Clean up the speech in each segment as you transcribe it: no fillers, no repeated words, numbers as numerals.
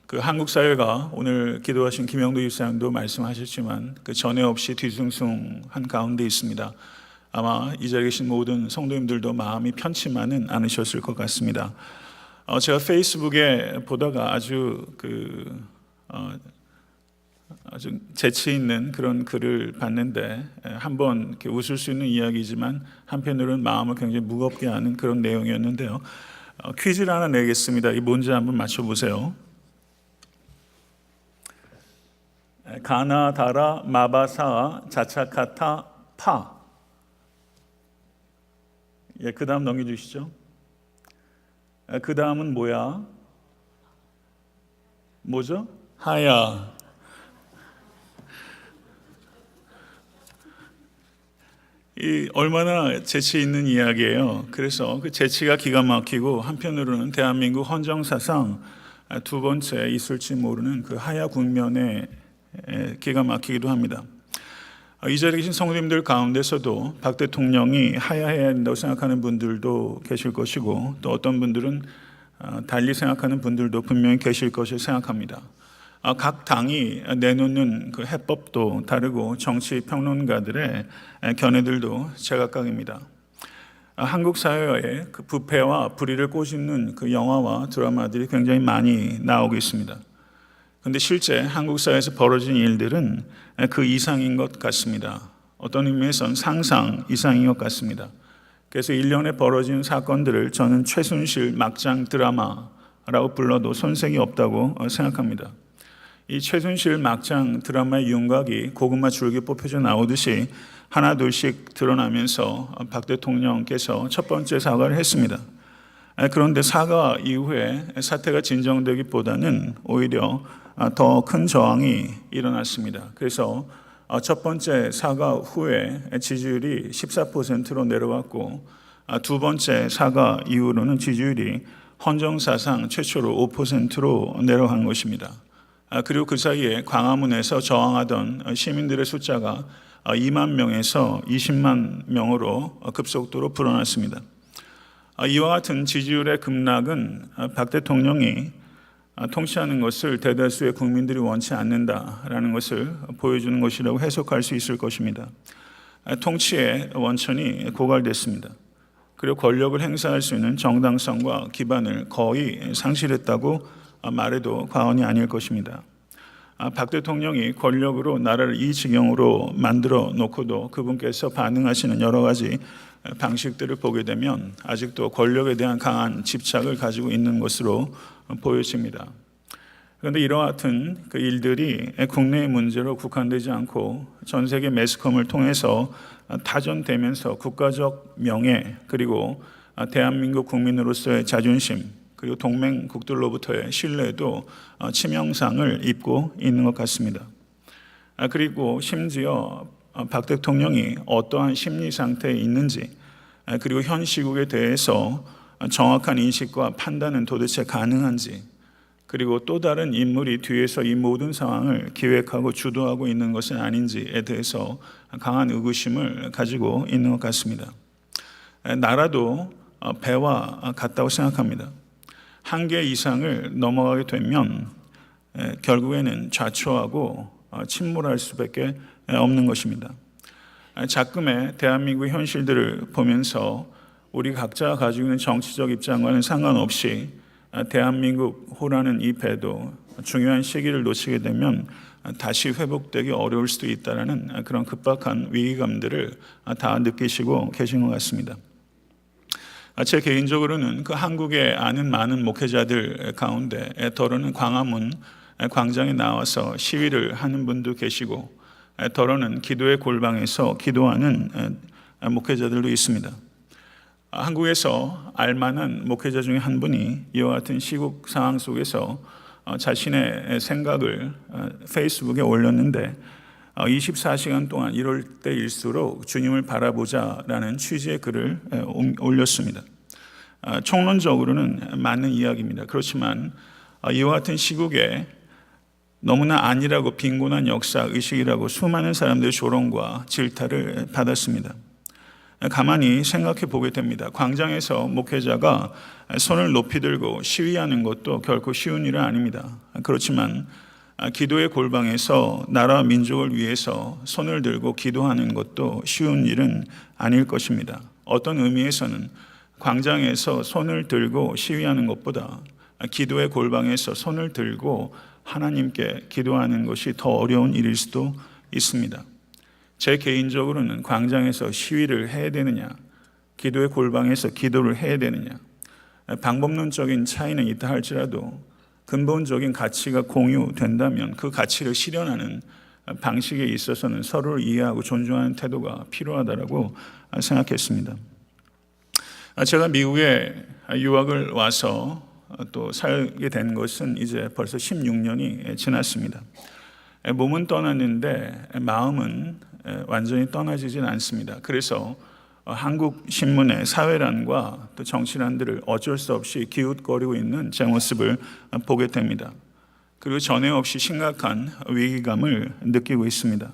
그 한국 사회가 오늘 기도하신 김영도 집사님도 말씀하셨지만 그 전에 없이 뒤숭숭한 가운데 있습니다. 아마 이 자리에 계신 모든 성도님들도 마음이 편치만은 않으셨을 것 같습니다. 제가 페이스북에 보다가 아주 재치 있는 그런 글을 봤는데 한번 이렇게 웃을 수 있는 이야기지만 한편으로는 마음을 굉장히 무겁게 하는 그런 내용이었는데요. 퀴즈를 하나 내겠습니다. 이 뭔지 한번 맞춰보세요. 가나다라 마바사 자차카타 파. 그 다음 넘겨주시죠. 그 다음은 뭐야? 뭐죠? 하야. 이 얼마나 재치 있는 이야기예요. 그래서 그 재치가 기가 막히고 한편으로는 대한민국 헌정사상 두 번째 있을지 모르는 그 하야 국면에 기가 막히기도 합니다. 이 자리에 계신 성도님들 가운데서도 박 대통령이 하야해야 한다고 생각하는 분들도 계실 것이고 또 어떤 분들은 달리 생각하는 분들도 분명히 계실 것을 생각합니다. 각 당이 내놓는 그 해법도 다르고 정치 평론가들의 견해들도 제각각입니다. 한국 사회의 그 부패와 불의를 꼬집는 그 영화와 드라마들이 굉장히 많이 나오고 있습니다. 그런데 실제 한국 사회에서 벌어진 일들은 그 이상인 것 같습니다. 어떤 의미에선 상상 이상인 것 같습니다. 그래서 1년에 벌어진 사건들을 저는 최순실 막장 드라마라고 불러도 손색이 없다고 생각합니다. 이 최순실 막장 드라마의 윤곽이 고구마 줄기 뽑혀져 나오듯이 하나 둘씩 드러나면서 박 대통령께서 첫 번째 사과를 했습니다. 그런데 사과 이후에 사태가 진정되기보다는 오히려 더 큰 저항이 일어났습니다. 그래서 첫 번째 사과 후에 지지율이 14%로 내려왔고 두 번째 사과 이후로는 지지율이 헌정사상 최초로 5%로 내려간 것입니다. 그리고 그 사이에 광화문에서 저항하던 시민들의 숫자가 2만 명에서 20만 명으로 급속도로 불어났습니다. 이와 같은 지지율의 급락은 박 대통령이 통치하는 것을 대다수의 국민들이 원치 않는다라는 것을 보여주는 것이라고 해석할 수 있을 것입니다. 통치의 원천이 고갈됐습니다. 그리고 권력을 행사할 수 있는 정당성과 기반을 거의 상실했다고 말해도 과언이 아닐 것입니다. 박 대통령이 권력으로 나라를 이 지경으로 만들어 놓고도 그분께서 반응하시는 여러 가지 방식들을 보게 되면 아직도 권력에 대한 강한 집착을 가지고 있는 것으로 보여집니다. 그런데 이와 같은 그 일들이 국내의 문제로 국한되지 않고 전 세계 매스컴을 통해서 타전되면서 국가적 명예 그리고 대한민국 국민으로서의 자존심 그리고 동맹국들로부터의 신뢰도 치명상을 입고 있는 것 같습니다. 그리고 심지어 박 대통령이 어떠한 심리 상태에 있는지 그리고 현 시국에 대해서 정확한 인식과 판단은 도대체 가능한지 그리고 또 다른 인물이 뒤에서 이 모든 상황을 기획하고 주도하고 있는 것은 아닌지에 대해서 강한 의구심을 가지고 있는 것 같습니다. 나라도 배와 같다고 생각합니다. 한계 이상을 넘어가게 되면 결국에는 좌초하고 침몰할 수밖에 없는 것입니다. 작금의 대한민국 현실들을 보면서 우리 각자 가지고 있는 정치적 입장과는 상관없이 대한민국 호라는 이 배도 중요한 시기를 놓치게 되면 다시 회복되기 어려울 수도 있다는 그런 급박한 위기감들을 다 느끼시고 계신 것 같습니다. 제 개인적으로는 그 한국에 아는 많은 목회자들 가운데 더러는 광화문 광장에 나와서 시위를 하는 분도 계시고 더러는 기도의 골방에서 기도하는 목회자들도 있습니다. 한국에서 알만한 목회자 중에 한 분이 이와 같은 시국 상황 속에서 자신의 생각을 페이스북에 올렸는데 24시간 동안 이럴 때일수록 주님을 바라보자라는 취지의 글을 올렸습니다. 총론적으로는 맞는 이야기입니다. 그렇지만 이와 같은 시국에 너무나 아니라고 빈곤한 역사 의식이라고 수많은 사람들의 조롱과 질타를 받았습니다. 가만히 생각해 보게 됩니다. 광장에서 목회자가 손을 높이 들고 시위하는 것도 결코 쉬운 일은 아닙니다. 그렇지만 기도의 골방에서 나라 민족을 위해서 손을 들고 기도하는 것도 쉬운 일은 아닐 것입니다. 어떤 의미에서는 광장에서 손을 들고 시위하는 것보다 기도의 골방에서 손을 들고 하나님께 기도하는 것이 더 어려운 일일 수도 있습니다. 제 개인적으로는 광장에서 시위를 해야 되느냐, 기도의 골방에서 기도를 해야 되느냐, 방법론적인 차이는 있다 할지라도 근본적인 가치가 공유된다면 그 가치를 실현하는 방식에 있어서는 서로를 이해하고 존중하는 태도가 필요하다고 생각했습니다. 제가 미국에 유학을 와서 또 살게 된 것은 이제 벌써 16년이 지났습니다. 몸은 떠났는데 마음은 완전히 떠나지진 않습니다. 그래서 한국 신문의 사회란과 또 정치란들을 어쩔 수 없이 기웃거리고 있는 제 모습을 보게 됩니다. 그리고 전에 없이 심각한 위기감을 느끼고 있습니다.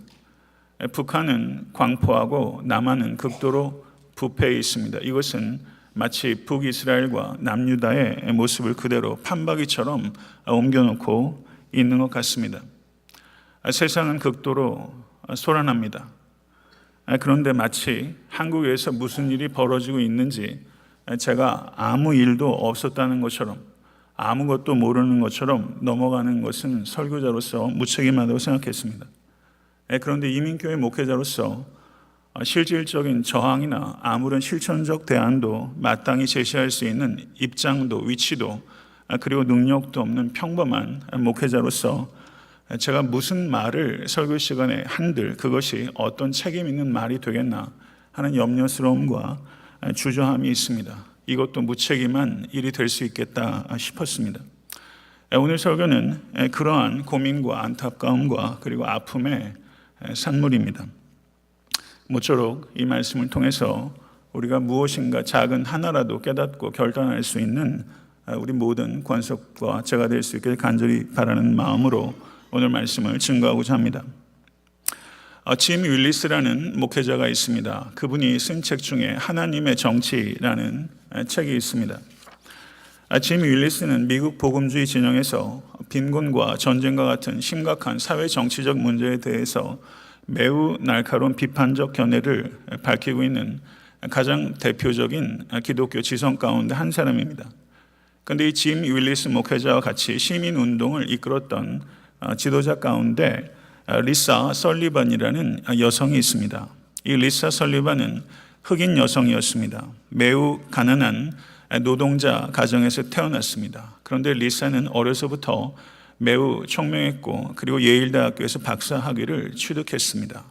북한은 광포하고 남한은 극도로 부패해 있습니다. 이것은 마치 북이스라엘과 남유다의 모습을 그대로 판박이처럼 옮겨놓고 있는 것 같습니다. 세상은 극도로 소란합니다. 그런데 마치 한국에서 무슨 일이 벌어지고 있는지 제가 아무 일도 없었다는 것처럼, 아무것도 모르는 것처럼 넘어가는 것은 설교자로서 무책임하다고 생각했습니다. 그런데 이민교회 목회자로서 실질적인 저항이나 아무런 실천적 대안도 마땅히 제시할 수 있는 입장도 위치도 그리고 능력도 없는 평범한 목회자로서 제가 무슨 말을 설교 시간에 한들 그것이 어떤 책임 있는 말이 되겠나 하는 염려스러움과 주저함이 있습니다. 이것도 무책임한 일이 될 수 있겠다 싶었습니다. 오늘 설교는 그러한 고민과 안타까움과 그리고 아픔의 산물입니다. 모쪼록 이 말씀을 통해서 우리가 무엇인가 작은 하나라도 깨닫고 결단할 수 있는 우리 모든 권속과 제가 될 수 있게 간절히 바라는 마음으로 오늘 말씀을 증거하고자 합니다. 짐 윌리스라는 목회자가 있습니다. 그분이 쓴 책 중에 하나님의 정치라는 책이 있습니다. 짐 윌리스는 미국 복음주의 진영에서 빈곤과 전쟁과 같은 심각한 사회 정치적 문제에 대해서 매우 날카로운 비판적 견해를 밝히고 있는 가장 대표적인 기독교 지성 가운데 한 사람입니다. 그런데 이 짐 윌리스 목회자와 같이 시민운동을 이끌었던 지도자 가운데 리사 설리반이라는 여성이 있습니다. 이 리사 설리반은 흑인 여성이었습니다. 매우 가난한 노동자 가정에서 태어났습니다. 그런데 리사는 어려서부터 매우 총명했고 그리고 예일대학교에서 박사 학위를 취득했습니다.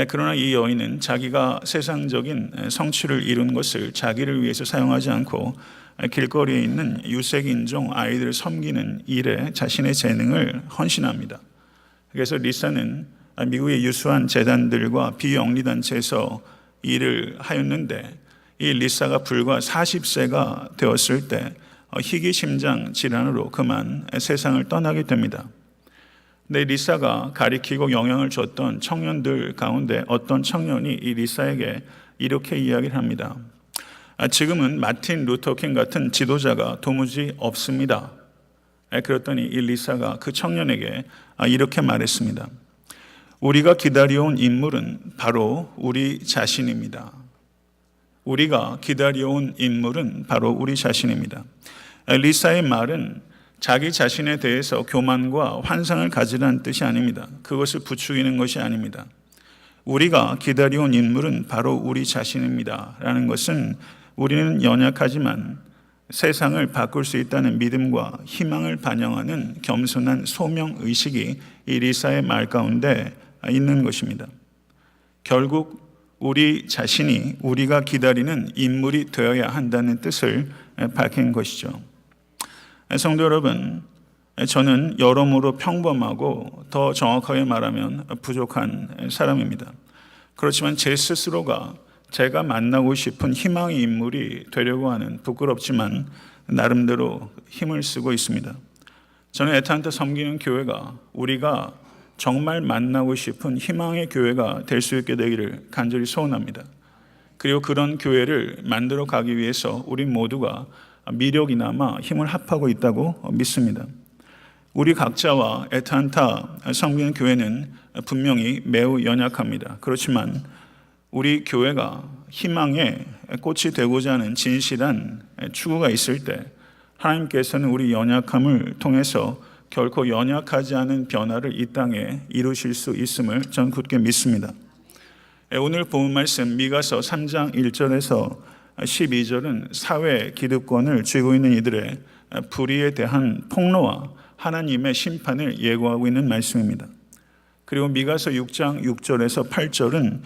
그러나 이 여인은 자기가 세상적인 성취를 이룬 것을 자기를 위해서 사용하지 않고 길거리에 있는 유색인종 아이들을 섬기는 일에 자신의 재능을 헌신합니다. 그래서 리사는 미국의 유수한 재단들과 비영리단체에서 일을 하였는데 이 리사가 불과 40세가 되었을 때 희귀심장 질환으로 그만 세상을 떠나게 됩니다. 근데 리사가 가리키고 영향을 줬던 청년들 가운데 어떤 청년이 이 리사에게 이렇게 이야기를 합니다. 지금은 마틴 루터킹 같은 지도자가 도무지 없습니다. 그랬더니 이 리사가 그 청년에게 이렇게 말했습니다. 우리가 기다려온 인물은 바로 우리 자신입니다. 우리가 기다려온 인물은 바로 우리 자신입니다. 리사의 말은 자기 자신에 대해서 교만과 환상을 가지라는 뜻이 아닙니다. 그것을 부추기는 것이 아닙니다. 우리가 기다려온 인물은 바로 우리 자신입니다. 라는 것은 우리는 연약하지만 세상을 바꿀 수 있다는 믿음과 희망을 반영하는 겸손한 소명의식이 이 리사의 말 가운데 있는 것입니다. 결국 우리 자신이 우리가 기다리는 인물이 되어야 한다는 뜻을 밝힌 것이죠. 성도 여러분, 저는 여러모로 평범하고 더 정확하게 말하면 부족한 사람입니다. 그렇지만 제 스스로가 제가 만나고 싶은 희망의 인물이 되려고 하는 부끄럽지만 나름대로 힘을 쓰고 있습니다. 저는 애타한테 섬기는 교회가 우리가 정말 만나고 싶은 희망의 교회가 될 수 있게 되기를 간절히 소원합니다. 그리고 그런 교회를 만들어 가기 위해서 우리 모두가 미력이나마 힘을 합하고 있다고 믿습니다. 우리 각자와 애타한타 섬기는 교회는 분명히 매우 연약합니다. 그렇지만 우리 교회가 희망의 꽃이 되고자 하는 진실한 추구가 있을 때 하나님께서는 우리 연약함을 통해서 결코 연약하지 않은 변화를 이 땅에 이루실 수 있음을 저는 굳게 믿습니다. 오늘 본 말씀 미가서 3장 1절에서 12절은 사회 기득권을 쥐고 있는 이들의 불의에 대한 폭로와 하나님의 심판을 예고하고 있는 말씀입니다. 그리고 미가서 6장 6절에서 8절은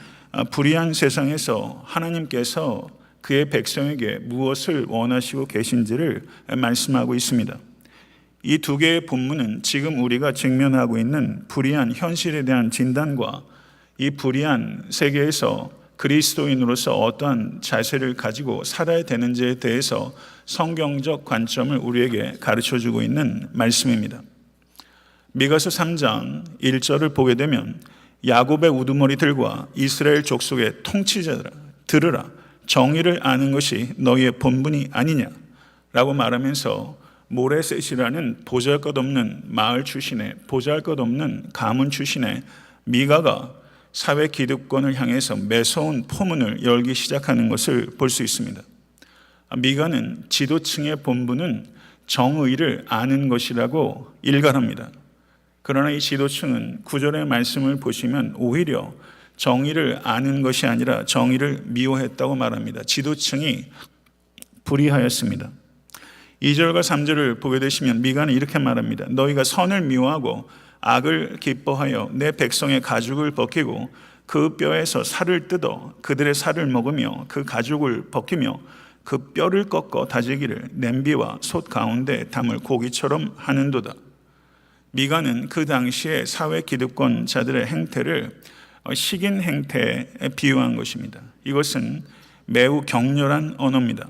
불의한 세상에서 하나님께서 그의 백성에게 무엇을 원하시고 계신지를 말씀하고 있습니다. 이 두 개의 본문은 지금 우리가 직면하고 있는 불의한 현실에 대한 진단과 이 불의한 세계에서 그리스도인으로서 어떠한 자세를 가지고 살아야 되는지에 대해서 성경적 관점을 우리에게 가르쳐주고 있는 말씀입니다. 미가서 3장 1절을 보게 되면 야곱의 우두머리들과 이스라엘 족속의 통치자들아 들으라, 정의를 아는 것이 너희의 본분이 아니냐라고 말하면서 모레셋이라는 보잘것없는 마을 출신의 보잘것없는 가문 출신의 미가가 사회 기득권을 향해서 매서운 포문을 열기 시작하는 것을 볼 수 있습니다. 미가는 지도층의 본분은 정의를 아는 것이라고 일갈합니다. 그러나 이 지도층은 구절의 말씀을 보시면 오히려 정의를 아는 것이 아니라 정의를 미워했다고 말합니다. 지도층이 불의하였습니다. 2절과 3절을 보게 되시면 미가는 이렇게 말합니다. 너희가 선을 미워하고 악을 기뻐하여 내 백성의 가죽을 벗기고 그 뼈에서 살을 뜯어 그들의 살을 먹으며 그 가죽을 벗기며 그 뼈를 꺾어 다지기를 냄비와 솥 가운데 담을 고기처럼 하는도다. 미가는 그 당시에 사회 기득권자들의 행태를 식인 행태에 비유한 것입니다. 이것은 매우 격렬한 언어입니다.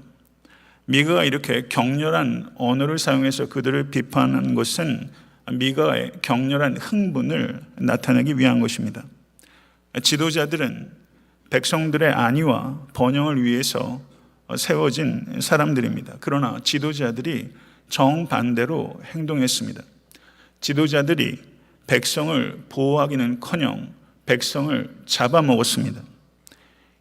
미가가 이렇게 격렬한 언어를 사용해서 그들을 비판한 것은 미가의 격렬한 흥분을 나타내기 위한 것입니다. 지도자들은 백성들의 안위와 번영을 위해서 세워진 사람들입니다. 그러나 지도자들이 정반대로 행동했습니다. 지도자들이 백성을 보호하기는커녕 백성을 잡아먹었습니다.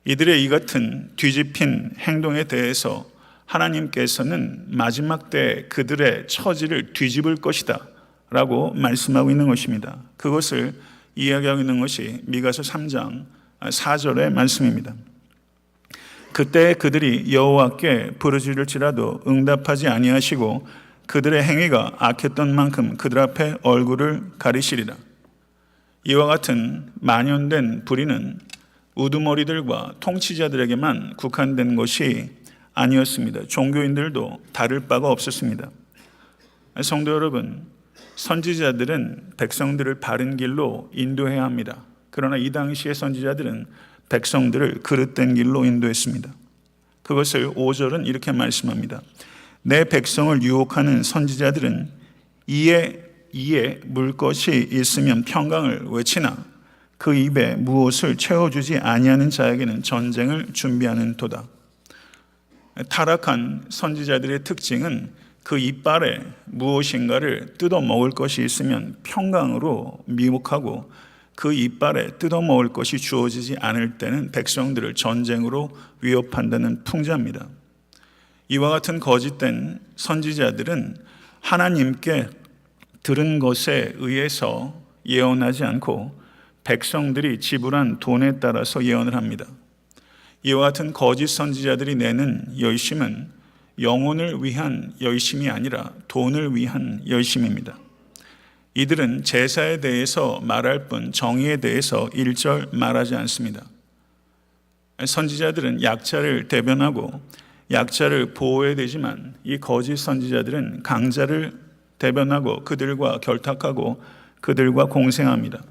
이들의 이 같은 뒤집힌 행동에 대해서 하나님께서는 마지막 때 그들의 처지를 뒤집을 것이다 라고 말씀하고 있는 것입니다. 그것을 이야기하고 있는 것이 미가서 3장 4절의 말씀입니다. 그때 그들이 여호와께 부르짖을지라도 응답하지 아니하시고 그들의 행위가 악했던 만큼 그들 앞에 얼굴을 가리시리라. 이와 같은 만연된 불의는 우두머리들과 통치자들에게만 국한된 것이 아니었습니다. 종교인들도 다를 바가 없었습니다. 성도 여러분, 선지자들은 백성들을 바른 길로 인도해야 합니다. 그러나 이 당시의 선지자들은 백성들을 그릇된 길로 인도했습니다. 그것을 5절은 이렇게 말씀합니다. 내 백성을 유혹하는 선지자들은 이에 물 것이 있으면 평강을 외치나 그 입에 무엇을 채워주지 아니하는 자에게는 전쟁을 준비하는 도다. 타락한 선지자들의 특징은 그 이빨에 무엇인가를 뜯어 먹을 것이 있으면 평강으로 미혹하고 그 이빨에 뜯어 먹을 것이 주어지지 않을 때는 백성들을 전쟁으로 위협한다는 풍자입니다. 이와 같은 거짓된 선지자들은 하나님께 들은 것에 의해서 예언하지 않고 백성들이 지불한 돈에 따라서 예언을 합니다. 이와 같은 거짓 선지자들이 내는 열심은 영혼을 위한 열심이 아니라 돈을 위한 열심입니다. 이들은 제사에 대해서 말할 뿐 정의에 대해서 일절 말하지 않습니다. 선지자들은 약자를 대변하고 약자를 보호해야 되지만 이 거짓 선지자들은 강자를 대변하고 그들과 결탁하고 그들과 공생합니다.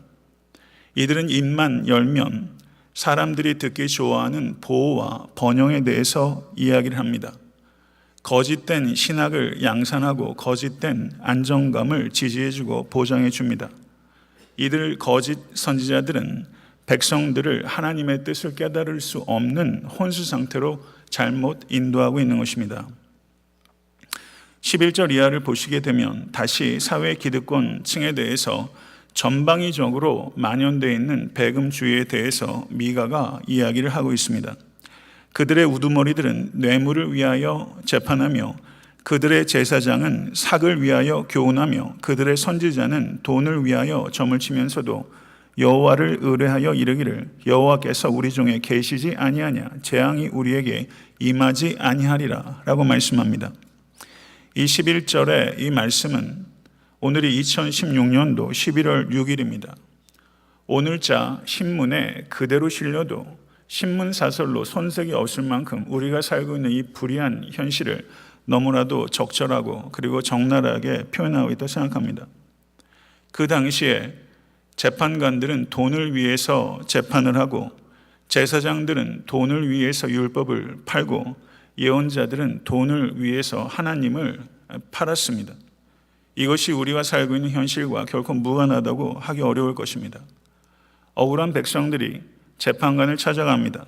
이들은 입만 열면 사람들이 듣기 좋아하는 보호와 번영에 대해서 이야기를 합니다. 거짓된 신학을 양산하고 거짓된 안정감을 지지해주고 보장해줍니다. 이들 거짓 선지자들은 백성들을 하나님의 뜻을 깨달을 수 없는 혼수 상태로 잘못 인도하고 있는 것입니다. 11절 이하를 보시게 되면 다시 사회 기득권층에 대해서 전방위적으로 만연되어 있는 배금주의에 대해서 미가가 이야기를 하고 있습니다. 그들의 우두머리들은 뇌물을 위하여 재판하며 그들의 제사장은 삭을 위하여 교훈하며 그들의 선지자는 돈을 위하여 점을 치면서도 여호와를 의뢰하여 이르기를 여호와께서 우리 중에 계시지 아니하냐 재앙이 우리에게 임하지 아니하리라 라고 말씀합니다. 이 11절의 이 말씀은 오늘이 2016년도 11월 6일입니다. 오늘자 신문에 그대로 실려도 신문사설로 손색이 없을 만큼 우리가 살고 있는 이 불의한 현실을 너무나도 적절하고 그리고 적나라하게 표현하고 있다고 생각합니다. 그 당시에 재판관들은 돈을 위해서 재판을 하고 제사장들은 돈을 위해서 율법을 팔고 예언자들은 돈을 위해서 하나님을 팔았습니다. 이것이 우리가 살고 있는 현실과 결코 무관하다고 하기 어려울 것입니다. 억울한 백성들이 재판관을 찾아갑니다.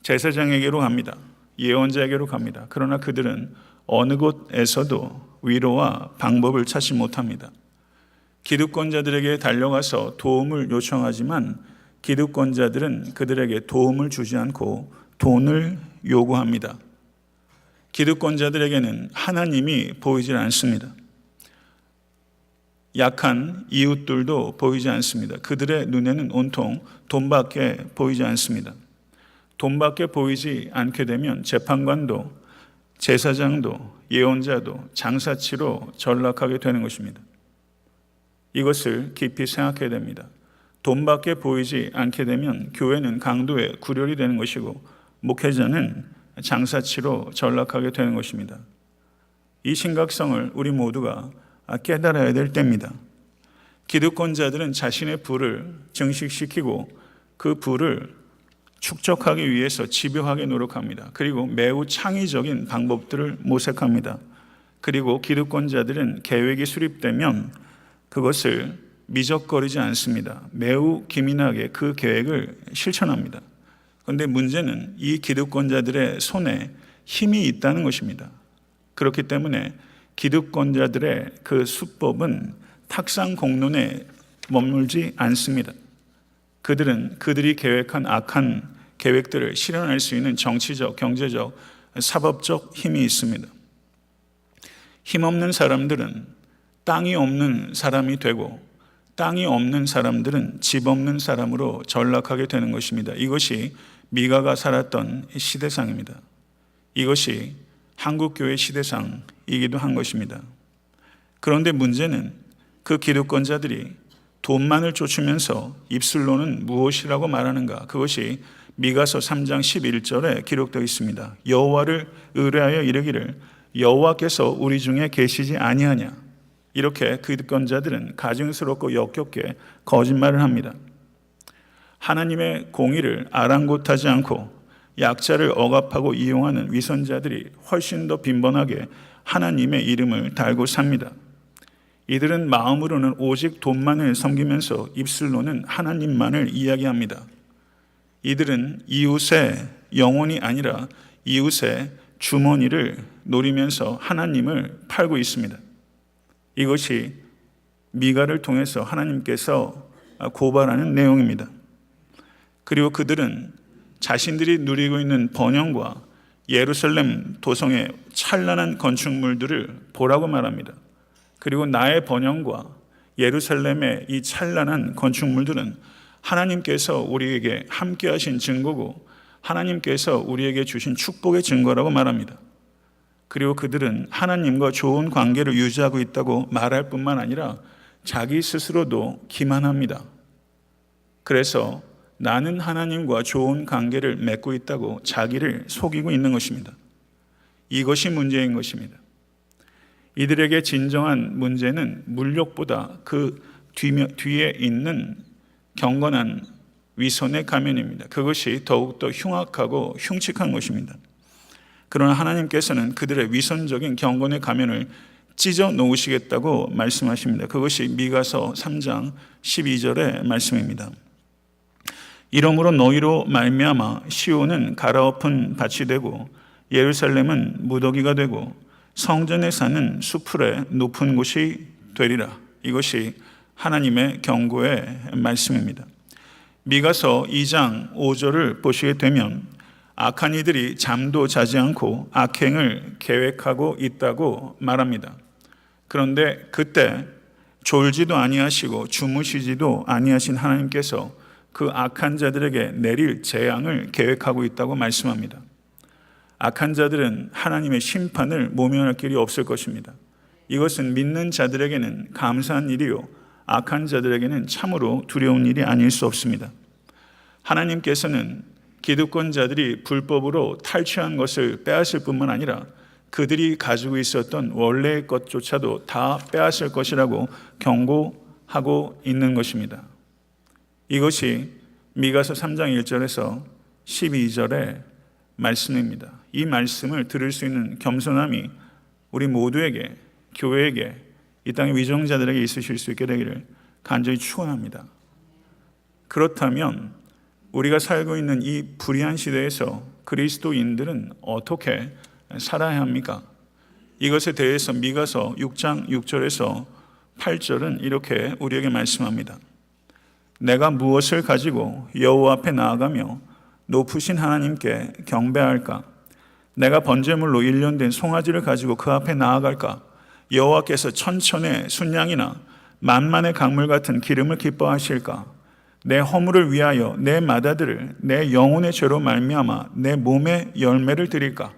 제사장에게로 갑니다. 예언자에게로 갑니다. 그러나 그들은 어느 곳에서도 위로와 방법을 찾지 못합니다. 기득권자들에게 달려가서 도움을 요청하지만 기득권자들은 그들에게 도움을 주지 않고 돈을 요구합니다. 기득권자들에게는 하나님이 보이질 않습니다. 약한 이웃들도 보이지 않습니다. 그들의 눈에는 온통 돈밖에 보이지 않습니다. 돈밖에 보이지 않게 되면 재판관도 제사장도 예언자도 장사치로 전락하게 되는 것입니다. 이것을 깊이 생각해야 됩니다. 돈밖에 보이지 않게 되면 교회는 강도의 구렬이 되는 것이고 목회자는 장사치로 전락하게 되는 것입니다. 이 심각성을 우리 모두가 깨달아야 될 때입니다. 기득권자들은 자신의 부를 증식시키고 그 부를 축적하기 위해서 집요하게 노력합니다. 그리고 매우 창의적인 방법들을 모색합니다. 그리고 기득권자들은 계획이 수립되면 그것을 미적거리지 않습니다. 매우 기민하게 그 계획을 실천합니다. 그런데 문제는 이 기득권자들의 손에 힘이 있다는 것입니다. 그렇기 때문에 기득권자들의 그 수법은 탁상 공론에 머물지 않습니다. 그들은 그들이 계획한 악한 계획들을 실현할 수 있는 정치적, 경제적, 사법적 힘이 있습니다. 힘없는 사람들은 땅이 없는 사람이 되고 땅이 없는 사람들은 집 없는 사람으로 전락하게 되는 것입니다. 이것이 미가가 살았던 시대상입니다. 이것이 한국교회 시대상이기도 한 것입니다. 그런데 문제는 그 기득권자들이 돈만을 쫓으면서 입술로는 무엇이라고 말하는가? 그것이 미가서 3장 11절에 기록되어 있습니다. 여호와를 의뢰하여 이르기를 여호와께서 우리 중에 계시지 아니하냐? 이렇게 기득권자들은 가증스럽고 역겹게 거짓말을 합니다. 하나님의 공의를 아랑곳하지 않고 약자를 억압하고 이용하는 위선자들이 훨씬 더 빈번하게 하나님의 이름을 달고 삽니다. 이들은 마음으로는 오직 돈만을 섬기면서 입술로는 하나님만을 이야기합니다. 이들은 이웃의 영혼이 아니라 이웃의 주머니를 노리면서 하나님을 팔고 있습니다. 이것이 미가를 통해서 하나님께서 고발하는 내용입니다. 그리고 그들은 자신들이 누리고 있는 번영과 예루살렘 도성의 찬란한 건축물들을 보라고 말합니다. 그리고 나의 번영과 예루살렘의 이 찬란한 건축물들은 하나님께서 우리에게 함께 하신 증거고 하나님께서 우리에게 주신 축복의 증거라고 말합니다. 그리고 그들은 하나님과 좋은 관계를 유지하고 있다고 말할 뿐만 아니라 자기 스스로도 기만합니다. 그래서 나는 하나님과 좋은 관계를 맺고 있다고 자기를 속이고 있는 것입니다. 이것이 문제인 것입니다. 이들에게 진정한 문제는 물욕보다 그 뒤에 있는 경건한 위선의 가면입니다. 그것이 더욱더 흉악하고 흉측한 것입니다. 그러나 하나님께서는 그들의 위선적인 경건의 가면을 찢어 놓으시겠다고 말씀하십니다. 그것이 미가서 3장 12절의 말씀입니다. 이러므로 너희로 말미암아 시온은 갈아엎은 밭이 되고 예루살렘은 무더기가 되고 성전에 사는 수풀의 높은 곳이 되리라. 이것이 하나님의 경고의 말씀입니다. 미가서 2장 5절을 보시게 되면 악한 이들이 잠도 자지 않고 악행을 계획하고 있다고 말합니다. 그런데 그때 졸지도 아니하시고 주무시지도 아니하신 하나님께서 그 악한 자들에게 내릴 재앙을 계획하고 있다고 말씀합니다. 악한 자들은 하나님의 심판을 모면할 길이 없을 것입니다. 이것은 믿는 자들에게는 감사한 일이요 악한 자들에게는 참으로 두려운 일이 아닐 수 없습니다. 하나님께서는 기득권자들이 불법으로 탈취한 것을 빼앗을 뿐만 아니라 그들이 가지고 있었던 원래의 것조차도 다 빼앗을 것이라고 경고하고 있는 것입니다. 이것이 미가서 3장 1절에서 12절의 말씀입니다. 이 말씀을 들을 수 있는 겸손함이 우리 모두에게, 교회에게, 이 땅의 위정자들에게 있으실 수 있게 되기를 간절히 축원합니다. 그렇다면 우리가 살고 있는 이 불의한 시대에서 그리스도인들은 어떻게 살아야 합니까? 이것에 대해서 미가서 6장 6절에서 8절은 이렇게 우리에게 말씀합니다. 내가 무엇을 가지고 여호와 앞에 나아가며 높으신 하나님께 경배할까? 내가 번제물로 1년 된 송아지를 가지고 그 앞에 나아갈까? 여호와께서 천천의 순양이나 만만의 강물 같은 기름을 기뻐하실까? 내 허물을 위하여 내 맏아들을 내 영혼의 죄로 말미암아 내 몸의 열매를 드릴까?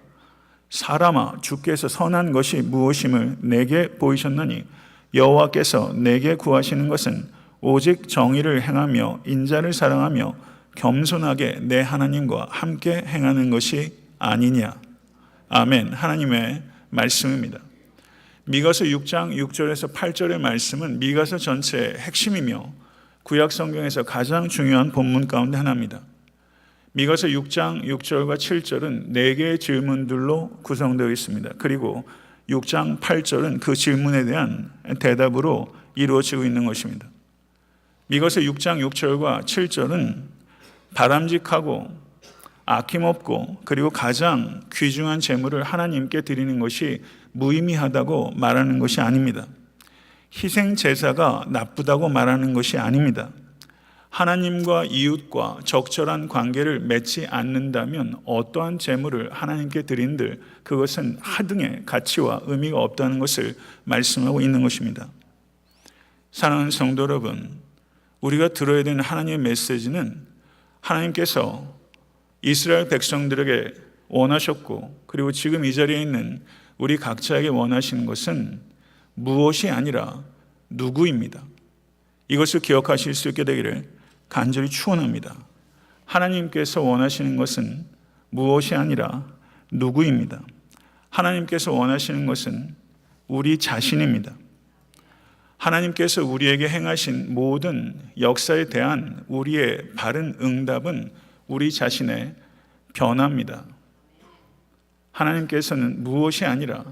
사람아, 주께서 선한 것이 무엇임을 내게 보이셨나니 여호와께서 내게 구하시는 것은 오직 정의를 행하며 인자를 사랑하며 겸손하게 내 하나님과 함께 행하는 것이 아니냐. 아멘. 하나님의 말씀입니다. 미가서 6장 6절에서 8절의 말씀은 미가서 전체의 핵심이며 구약 성경에서 가장 중요한 본문 가운데 하나입니다. 미가서 6장 6절과 7절은 4개의 질문들로 구성되어 있습니다. 그리고 6장 8절은 그 질문에 대한 대답으로 이루어지고 있는 것입니다. 미가서 6장 6절과 7절은 바람직하고 아낌없고 그리고 가장 귀중한 제물을 하나님께 드리는 것이 무의미하다고 말하는 것이 아닙니다. 희생 제사가 나쁘다고 말하는 것이 아닙니다. 하나님과 이웃과 적절한 관계를 맺지 않는다면 어떠한 제물을 하나님께 드린들 그것은 하등의 가치와 의미가 없다는 것을 말씀하고 있는 것입니다. 사랑하는 성도 여러분, 우리가 들어야 되는 하나님의 메시지는 하나님께서 이스라엘 백성들에게 원하셨고 그리고 지금 이 자리에 있는 우리 각자에게 원하시는 것은 무엇이 아니라 누구입니다. 이것을 기억하실 수 있게 되기를 간절히 축원합니다. 하나님께서 원하시는 것은 무엇이 아니라 누구입니다. 하나님께서 원하시는 것은 우리 자신입니다. 하나님께서 우리에게 행하신 모든 역사에 대한 우리의 바른 응답은 우리 자신의 변화입니다. 하나님께서는 무엇이 아니라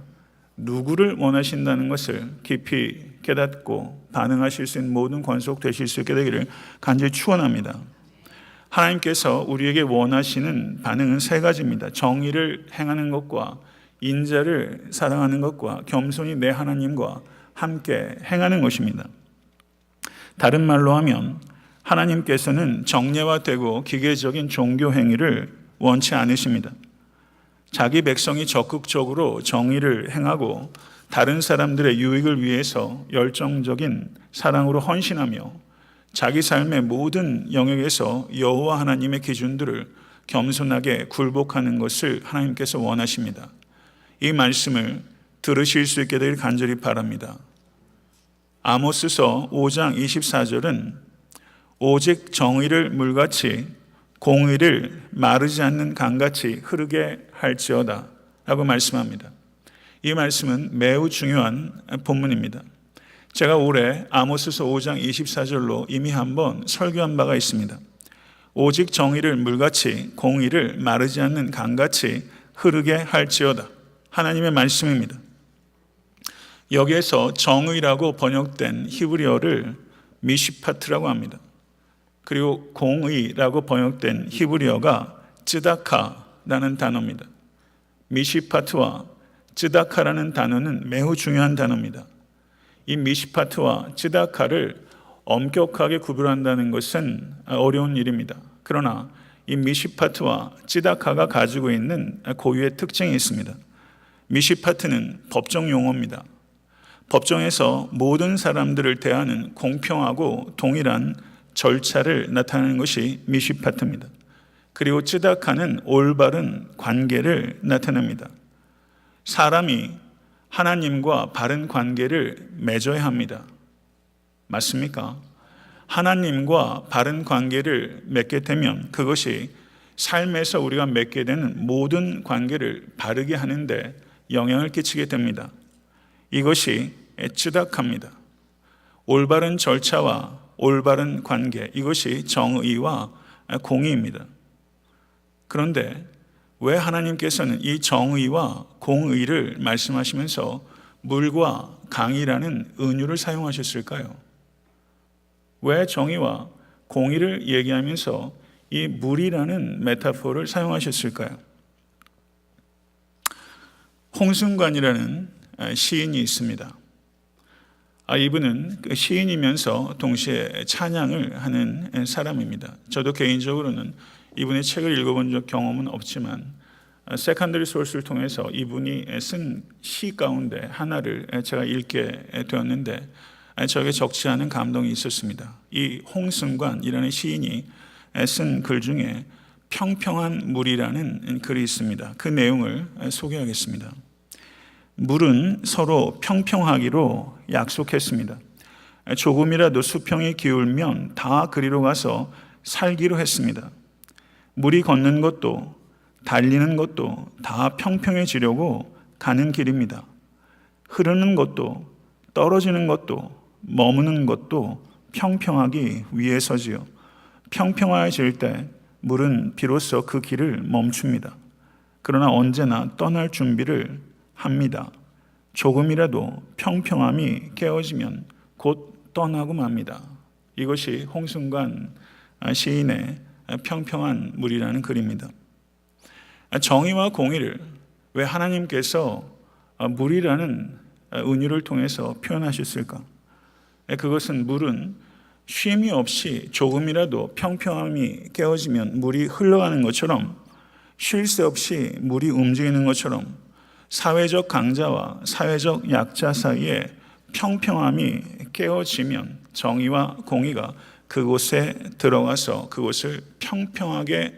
누구를 원하신다는 것을 깊이 깨닫고 반응하실 수 있는 모든 권속 되실 수 있게 되기를 간절히 축원합니다. 하나님께서 우리에게 원하시는 반응은 3가지입니다. 정의를 행하는 것과 인자를 사랑하는 것과 겸손히 내 하나님과 함께 행하는 것입니다. 다른 말로 하면 하나님께서는 정례화되고 기계적인 종교 행위를 원치 않으십니다. 자기 백성이 적극적으로 정의를 행하고 다른 사람들의 유익을 위해서 열정적인 사랑으로 헌신하며 자기 삶의 모든 영역에서 여호와 하나님의 기준들을 겸손하게 굴복하는 것을 하나님께서 원하십니다. 이 말씀을 들으실 수 있게 되길 간절히 바랍니다. 아모스서 5장 24절은 오직 정의를 물같이 공의를 마르지 않는 강같이 흐르게 할지어다 라고 말씀합니다. 이 말씀은 매우 중요한 본문입니다. 제가 올해 아모스서 5장 24절로 이미 한번 설교한 바가 있습니다. 오직 정의를 물같이 공의를 마르지 않는 강같이 흐르게 할지어다. 하나님의 말씀입니다. 여기에서 정의라고 번역된 히브리어를 미시파트라고 합니다. 그리고 공의라고 번역된 히브리어가 쯔다카라는 단어입니다. 미시파트와 쯔다카라는 단어는 매우 중요한 단어입니다. 이 미시파트와 쯔다카를 엄격하게 구별한다는 것은 어려운 일입니다. 그러나 이 미시파트와 쯔다카가 가지고 있는 고유의 특징이 있습니다. 미시파트는 법정 용어입니다. 법정에서 모든 사람들을 대하는 공평하고 동일한 절차를 나타내는 것이 미시파트입니다. 그리고 쯔다카는 올바른 관계를 나타냅니다. 사람이 하나님과 바른 관계를 맺어야 합니다. 맞습니까? 하나님과 바른 관계를 맺게 되면 그것이 삶에서 우리가 맺게 되는 모든 관계를 바르게 하는데 영향을 끼치게 됩니다. 이것이 쯔다카입니다. 올바른 절차와 올바른 관계, 이것이 정의와 공의입니다. 그런데 왜 하나님께서는 이 정의와 공의를 말씀하시면서 물과 강이라는 은유를 사용하셨을까요? 왜 정의와 공의를 얘기하면서 이 물이라는 메타포를 사용하셨을까요? 홍순관이라는 시인이 있습니다. 이분은 시인이면서 동시에 찬양을 하는 사람입니다. 저도 개인적으로는 이분의 책을 읽어본 적 경험은 없지만 세컨더리 소스를 통해서 이분이 쓴 시 가운데 하나를 제가 읽게 되었는데 저에게 적지 않은 감동이 있었습니다. 이 홍승관이라는 시인이 쓴 글 중에 평평한 물이라는 글이 있습니다. 그 내용을 소개하겠습니다. 물은 서로 평평하기로 약속했습니다. 조금이라도 수평이 기울면 다 그리로 가서 살기로 했습니다. 물이 걷는 것도 달리는 것도 다 평평해지려고 가는 길입니다. 흐르는 것도 떨어지는 것도 머무는 것도 평평하기 위해서지요. 평평해질 때 물은 비로소 그 길을 멈춥니다. 그러나 언제나 떠날 준비를 합니다. 조금이라도 평평함이 깨어지면 곧 떠나고 맙니다. 이것이 홍순관 시인의 평평한 물이라는 글입니다. 정의와 공의를 왜 하나님께서 물이라는 은유를 통해서 표현하셨을까? 그것은 물은 쉼이 없이 조금이라도 평평함이 깨어지면 물이 흘러가는 것처럼 쉴 새 없이 물이 움직이는 것처럼 사회적 강자와 사회적 약자 사이에 평평함이 깨어지면 정의와 공의가 그곳에 들어가서 그곳을 평평하게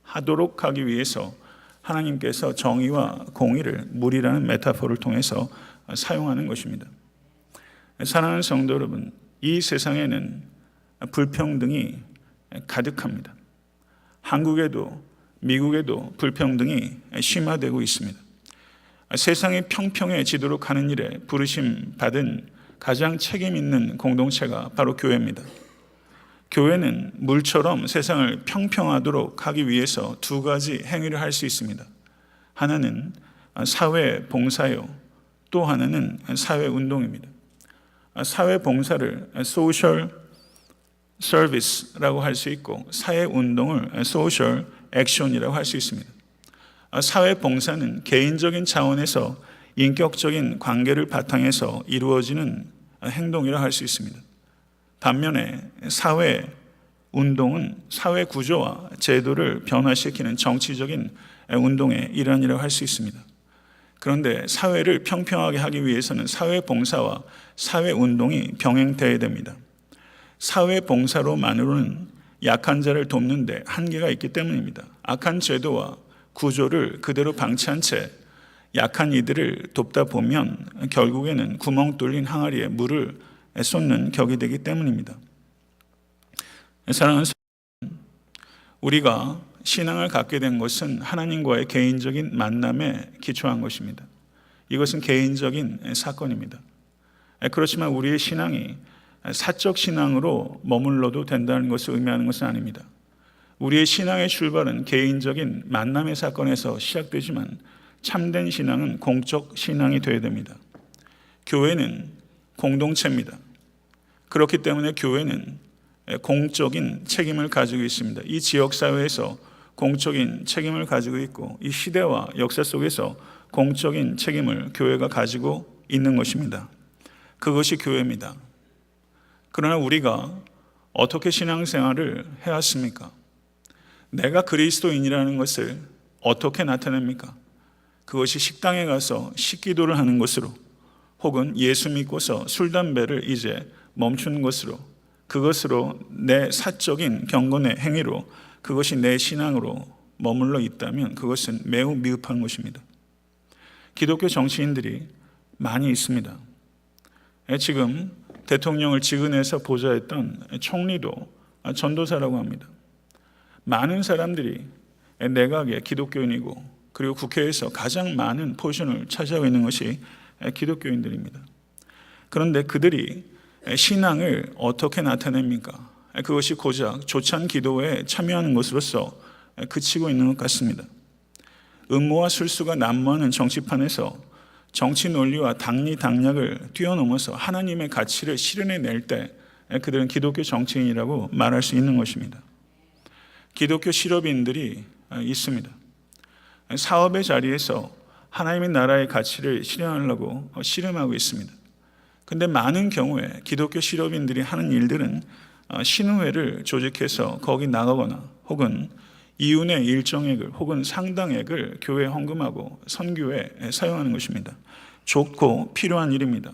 하도록 하기 위해서 하나님께서 정의와 공의를 물이라는 메타포를 통해서 사용하는 것입니다. 사랑하는 성도 여러분, 이 세상에는 불평등이 가득합니다. 한국에도 미국에도 불평등이 심화되고 있습니다. 세상이 평평해지도록 하는 일에 부르심 받은 가장 책임 있는 공동체가 바로 교회입니다. 교회는 물처럼 세상을 평평하도록 하기 위해서 두 가지 행위를 할 수 있습니다. 하나는 사회 봉사요, 또 하나는 사회 운동입니다. 사회 봉사를 소셜 서비스라고 할 수 있고 사회 운동을 소셜 액션이라고 할 수 있습니다. 사회 봉사는 개인적인 차원에서 인격적인 관계를 바탕해서 이루어지는 행동이라고 할 수 있습니다. 반면에 사회 운동은 사회 구조와 제도를 변화시키는 정치적인 운동의 일환이라고 할 수 있습니다. 그런데 사회를 평평하게 하기 위해서는 사회 봉사와 사회 운동이 병행되어야 됩니다. 사회 봉사로만으로는 약한 자를 돕는 데 한계가 있기 때문입니다. 악한 제도와 구조를 그대로 방치한 채 약한 이들을 돕다 보면 결국에는 구멍 뚫린 항아리에 물을 쏟는 격이 되기 때문입니다. 사랑하는 우리가 신앙을 갖게 된 것은 하나님과의 개인적인 만남에 기초한 것입니다. 이것은 개인적인 사건입니다. 그렇지만 우리의 신앙이 사적 신앙으로 머물러도 된다는 것을 의미하는 것은 아닙니다. 우리의 신앙의 출발은 개인적인 만남의 사건에서 시작되지만 참된 신앙은 공적 신앙이 되어야 됩니다. 교회는 공동체입니다. 그렇기 때문에 교회는 공적인 책임을 가지고 있습니다. 이 지역사회에서 공적인 책임을 가지고 있고 이 시대와 역사 속에서 공적인 책임을 교회가 가지고 있는 것입니다. 그것이 교회입니다. 그러나 우리가 어떻게 신앙생활을 해왔습니까? 내가 그리스도인이라는 것을 어떻게 나타냅니까? 그것이 식당에 가서 식기도를 하는 것으로, 혹은 예수 믿고서 술, 담배를 이제 멈추는 것으로, 그것으로 내 사적인 경건의 행위로, 그것이 내 신앙으로 머물러 있다면 그것은 매우 미흡한 것입니다. 기독교 정치인들이 많이 있습니다. 지금 대통령을 직은해서 보좌했던 총리도 전도사라고 합니다. 많은 사람들이 내각의 기독교인이고 그리고 국회에서 가장 많은 포지션을 차지하고 있는 것이 기독교인들입니다. 그런데 그들이 신앙을 어떻게 나타냅니까? 그것이 고작 조찬 기도에 참여하는 것으로서 그치고 있는 것 같습니다. 음모와 술수가 난무하는 정치판에서 정치 논리와 당리 당략을 뛰어넘어서 하나님의 가치를 실현해낼 때 그들은 기독교 정치인이라고 말할 수 있는 것입니다. 기독교 실업인들이 있습니다. 사업의 자리에서 하나님의 나라의 가치를 실현하려고 씨름하고 있습니다. 그런데 많은 경우에 기독교 실업인들이 하는 일들은 신우회를 조직해서 거기 나가거나 혹은 이윤의 일정액을 혹은 상당액을 교회에 헌금하고 선교에 사용하는 것입니다. 좋고 필요한 일입니다.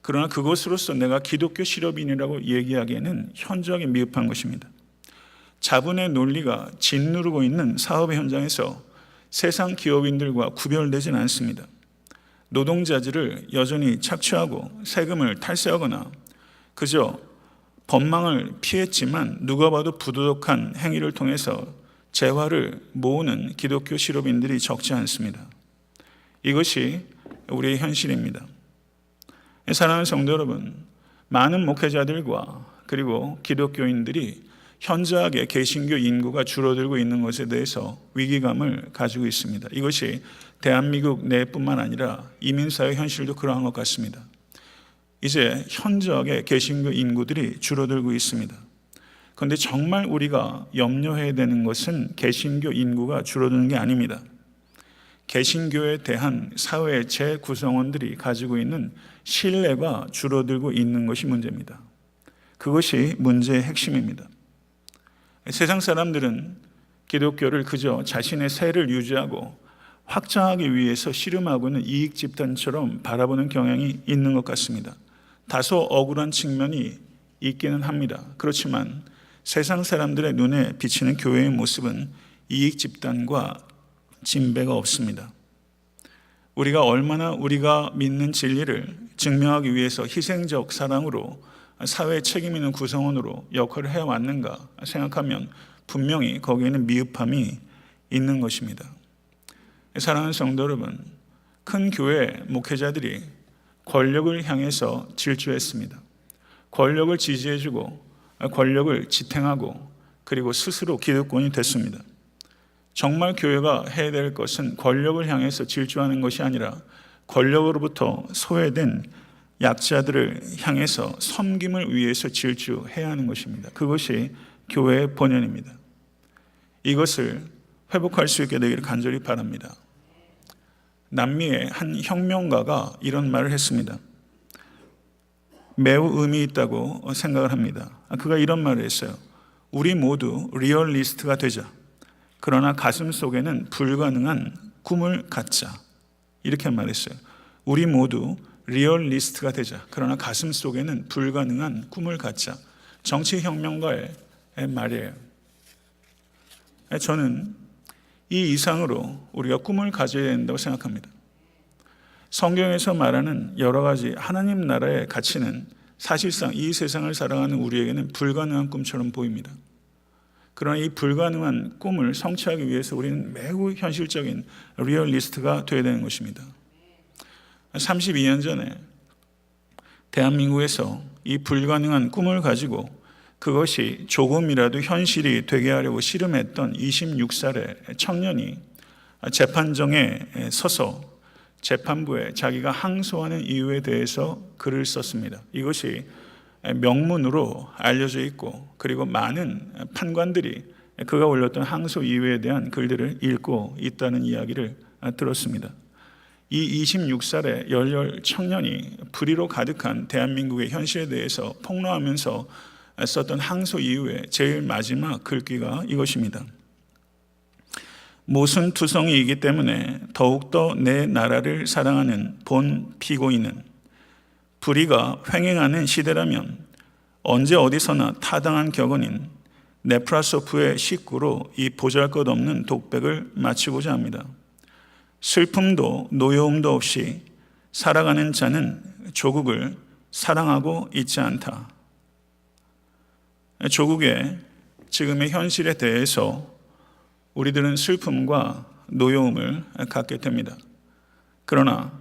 그러나 그것으로서 내가 기독교 실업인이라고 얘기하기에는 현저하게 미흡한 것입니다. 자본의 논리가 짓누르고 있는 사업의 현장에서 세상 기업인들과 구별되지는 않습니다. 노동자질을 여전히 착취하고 세금을 탈세하거나 그저 법망을 피했지만 누가 봐도 부도덕한 행위를 통해서 재화를 모으는 기독교 실업인들이 적지 않습니다. 이것이 우리의 현실입니다. 사랑하는 성도 여러분, 많은 목회자들과 그리고 기독교인들이 현저하게 개신교 인구가 줄어들고 있는 것에 대해서 위기감을 가지고 있습니다. 이것이 대한민국 내뿐만 아니라 이민사회 현실도 그러한 것 같습니다. 이제 현저하게 개신교 인구들이 줄어들고 있습니다. 그런데 정말 우리가 염려해야 되는 것은 개신교 인구가 줄어드는 게 아닙니다. 개신교에 대한 사회의 재구성원들이 가지고 있는 신뢰가 줄어들고 있는 것이 문제입니다. 그것이 문제의 핵심입니다. 세상 사람들은 기독교를 그저 자신의 세를 유지하고 확장하기 위해서 씨름하고는 이익 집단처럼 바라보는 경향이 있는 것 같습니다. 다소 억울한 측면이 있기는 합니다. 그렇지만 세상 사람들의 눈에 비치는 교회의 모습은 이익 집단과 진배가 없습니다. 우리가 얼마나 우리가 믿는 진리를 증명하기 위해서 희생적 사랑으로 사회 책임 있는 구성원으로 역할을 해왔는가 생각하면 분명히 거기에는 미흡함이 있는 것입니다. 사랑하는 성도 여러분, 큰 교회 목회자들이 권력을 향해서 질주했습니다. 권력을 지지해주고 권력을 지탱하고 그리고 스스로 기득권이 됐습니다. 정말 교회가 해야 될 것은 권력을 향해서 질주하는 것이 아니라 권력으로부터 소외된 약자들을 향해서 섬김을 위해서 질주해야 하는 것입니다. 그것이 교회의 본연입니다. 이것을 회복할 수 있게 되기를 간절히 바랍니다. 남미의 한 혁명가가 이런 말을 했습니다. 매우 의미 있다고 생각을 합니다. 그가 이런 말을 했어요. 우리 모두 리얼리스트가 되자. 그러나 가슴 속에는 불가능한 꿈을 갖자. 이렇게 말했어요. 우리 모두 리얼리스트가 되자. 그러나 가슴 속에는 불가능한 꿈을 갖자. 정치혁명가의 말이에요. 저는 이 이상으로 우리가 꿈을 가져야 된다고 생각합니다. 성경에서 말하는 여러 가지 하나님 나라의 가치는 사실상 이 세상을 살아가는 우리에게는 불가능한 꿈처럼 보입니다. 그러나 이 불가능한 꿈을 성취하기 위해서 우리는 매우 현실적인 리얼리스트가 되어야 되는 것입니다. 32년 전에 대한민국에서 이 불가능한 꿈을 가지고 그것이 조금이라도 현실이 되게 하려고 씨름했던 26살의 청년이 재판정에 서서 재판부에 자기가 항소하는 이유에 대해서 글을 썼습니다. 이것이 명문으로 알려져 있고, 그리고 많은 판관들이 그가 올렸던 항소 이유에 대한 글들을 읽고 있다는 이야기를 들었습니다. 이 26살의 열렬 청년이 불의로 가득한 대한민국의 현실에 대해서 폭로하면서 썼던 항소 이후에 제일 마지막 글귀가 이것입니다. 모순투성이이기 때문에 더욱더 내 나라를 사랑하는 본 피고인은 불의가 횡행하는 시대라면 언제 어디서나 타당한 격언인 네프라소프의 식구로 이 보잘것없는 독백을 마치고자 합니다. 슬픔도 노여움도 없이 살아가는 자는 조국을 사랑하고 있지 않다. 조국의 지금의 현실에 대해서 우리들은 슬픔과 노여움을 갖게 됩니다. 그러나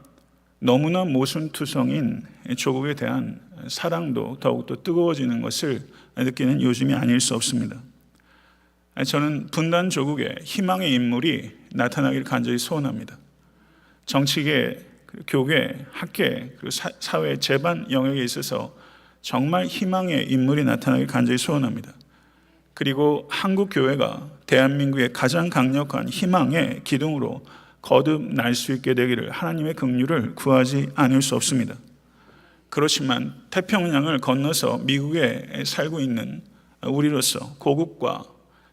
너무나 모순투성인 조국에 대한 사랑도 더욱더 뜨거워지는 것을 느끼는 요즘이 아닐 수 없습니다. 저는 분단 조국에 희망의 인물이 나타나기를 간절히 소원합니다. 정치계, 교계, 학계, 그리고 사회 제반 영역에 있어서 정말 희망의 인물이 나타나기를 간절히 소원합니다. 그리고 한국 교회가 대한민국의 가장 강력한 희망의 기둥으로 거듭날 수 있게 되기를 하나님의 긍휼을 구하지 않을 수 없습니다. 그렇지만 태평양을 건너서 미국에 살고 있는 우리로서, 고국과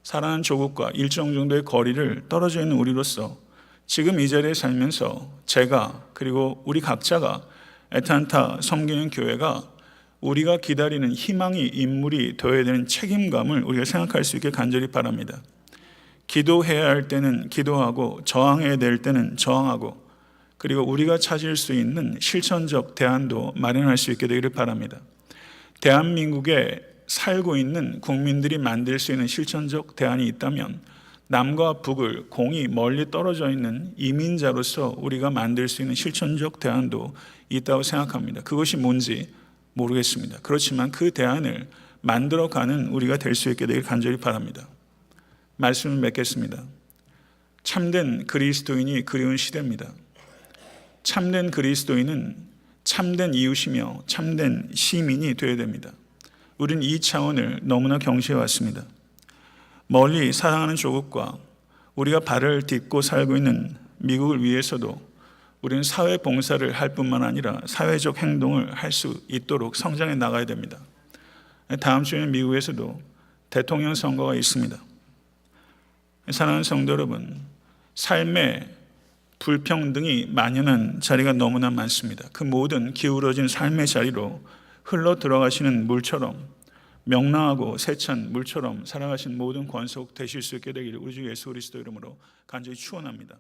사랑하는 조국과 일정 정도의 거리를 떨어져 있는 우리로서 지금 이 자리에 살면서 제가, 그리고 우리 각자가 애탄타 섬기는 교회가 우리가 기다리는 희망의 인물이 되어야 되는 책임감을 우리가 생각할 수 있게 간절히 바랍니다. 기도해야 할 때는 기도하고, 저항해야 될 때는 저항하고, 그리고 우리가 찾을 수 있는 실천적 대안도 마련할 수 있게 되기를 바랍니다. 대한민국에 살고 있는 국민들이 만들 수 있는 실천적 대안이 있다면 남과 북을 공이 멀리 떨어져 있는 이민자로서 우리가 만들 수 있는 실천적 대안도 있다고 생각합니다. 그것이 뭔지 모르겠습니다. 그렇지만 그 대안을 만들어가는 우리가 될 수 있게 되길 간절히 바랍니다. 말씀을 맺겠습니다. 참된 그리스도인이 그리운 시대입니다. 참된 그리스도인은 참된 이웃이며 참된 시민이 되어야 됩니다. 우리는 이 차원을 너무나 경시해 왔습니다. 멀리 사랑하는 조국과 우리가 발을 딛고 살고 있는 미국을 위해서도 우리는 사회 봉사를 할 뿐만 아니라 사회적 행동을 할 수 있도록 성장해 나가야 됩니다. 다음 주에는 미국에서도 대통령 선거가 있습니다. 사랑하는 성도 여러분, 삶의 불평등이 만연한 자리가 너무나 많습니다. 그 모든 기울어진 삶의 자리로 흘러 들어가시는 물처럼, 명랑하고 세찬 물처럼 살아가신 모든 권속 되실 수 있게 되기를 우리 주 예수 그리스도 이름으로 간절히 축원합니다.